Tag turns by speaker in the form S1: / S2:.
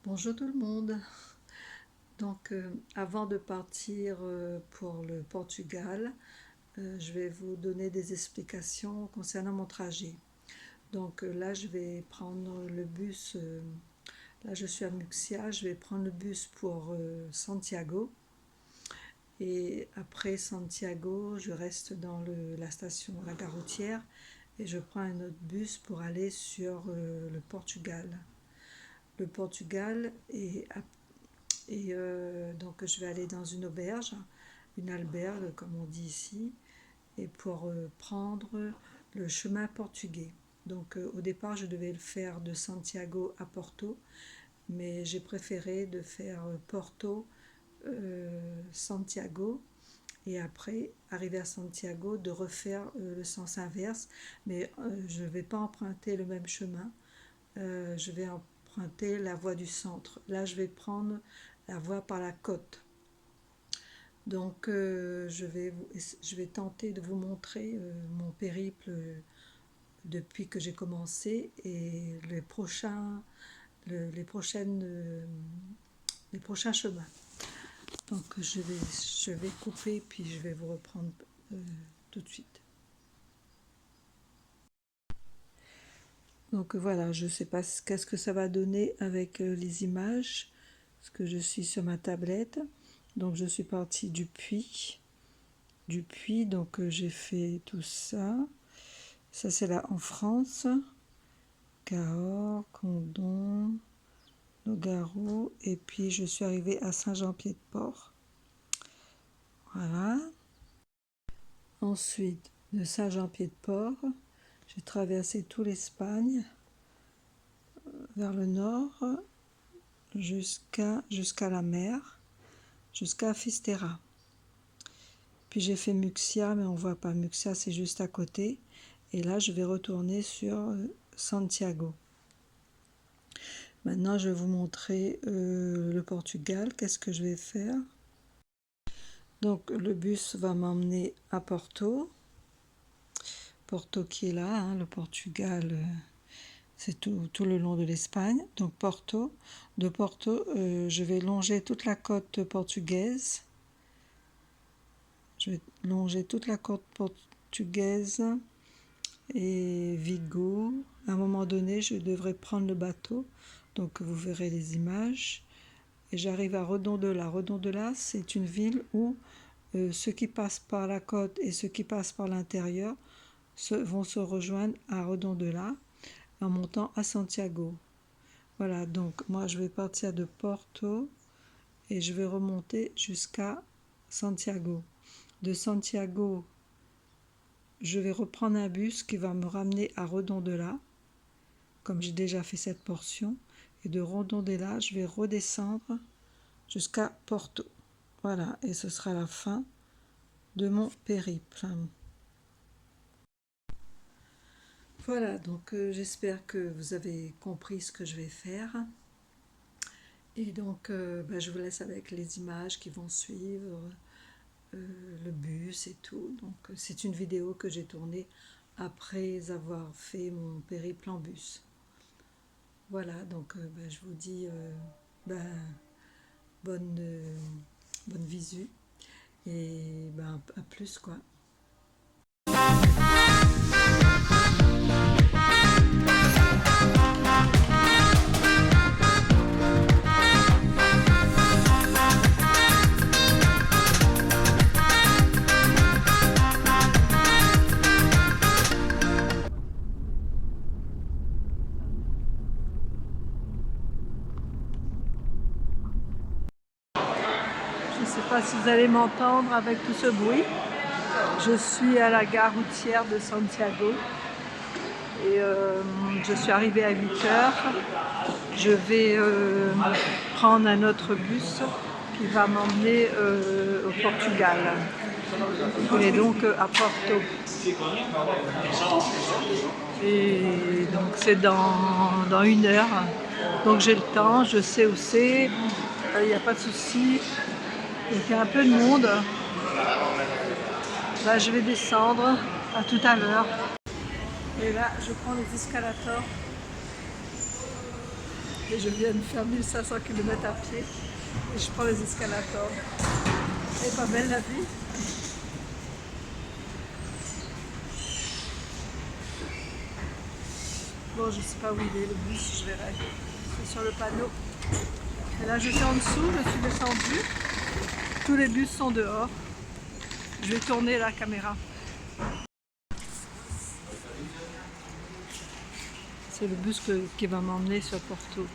S1: Bonjour tout le monde. Donc avant de partir pour le Portugal, je vais vous donner des explications concernant mon trajet. Donc là je vais prendre le bus, là je suis à Muxia, je vais prendre le bus pour Santiago. Et après Santiago, je reste dans la station, la gare routière, et je prends un autre bus pour aller sur le Portugal. Le Portugal donc je vais aller dans une auberge, une albergue comme on dit ici, et pour prendre le chemin portugais. Donc au départ je devais le faire de Santiago à Porto, mais j'ai préféré de faire Porto, Santiago, et après arriver à Santiago de refaire le sens inverse, mais je ne vais pas emprunter le même chemin, je vais emprunter la voie du centre. Là je vais prendre la voie par la côte. Donc je vais tenter de vous montrer mon périple depuis que j'ai commencé et les prochains chemins. Donc je vais couper puis je vais vous reprendre tout de suite. Donc voilà, je ne sais pas qu'est-ce que ça va donner avec les images, parce que je suis sur ma tablette. Donc je suis partie du puits, donc j'ai fait tout ça. Ça c'est là en France, Cahors, Condom, Nogaro, et puis je suis arrivée à Saint-Jean-Pied-de-Port. Voilà. Ensuite, de Saint-Jean-Pied-de-Port, j'ai traversé toute l'Espagne vers le nord jusqu'à la mer, jusqu'à Fisterra. Puis j'ai fait Muxia, mais on ne voit pas Muxia, c'est juste à côté. Et là, je vais retourner sur Santiago. Maintenant, je vais vous montrer le Portugal. Qu'est-ce que je vais faire? Donc, le bus va m'emmener à Porto. Porto qui est là, hein, le Portugal, c'est tout le long de l'Espagne. Donc, Porto. De Porto, je vais longer toute la côte portugaise. Je vais longer toute la côte portugaise et Vigo. À un moment donné, je devrais prendre le bateau. Donc, vous verrez les images. Et j'arrive à Redondela. Redondela, c'est une ville où ceux qui passent par la côte et ceux qui passent par l'intérieur vont se rejoindre à Redondela en montant à Santiago. Voilà, donc moi je vais partir de Porto et je vais remonter jusqu'à Santiago. De Santiago, je vais reprendre un bus qui va me ramener à Redondela, comme j'ai déjà fait cette portion. Et de Redondela, je vais redescendre jusqu'à Porto. Voilà, et ce sera la fin de mon périple. Voilà, donc j'espère que vous avez compris ce que je vais faire. Et donc, je vous laisse avec les images qui vont suivre, le bus et tout. Donc, c'est une vidéo que j'ai tournée après avoir fait mon périple en bus. Voilà, donc je vous dis bonne visu et à plus quoi. Je ne sais pas si vous allez m'entendre avec tout ce bruit. Je suis à la gare routière de Santiago et je suis arrivée à 8h. Je vais prendre un autre bus qui va m'emmener au Portugal. Et donc à Porto. Et donc c'est dans 1 heure. Donc j'ai le temps, je sais où c'est, il n'y a pas de souci. Il y a un peu de monde. Là, je vais descendre. À tout à l'heure. Et là, je prends les escalators Et je viens de faire 1500 km à pied. Et je prends les escalators. Elle est pas belle la vie? Bon, je sais pas où il est le bus, je verrai. C'est sur le panneau. Et là, je suis en dessous, je suis descendue. Tous les bus sont dehors. Je vais tourner la caméra. C'est le bus qui va m'emmener sur Porto.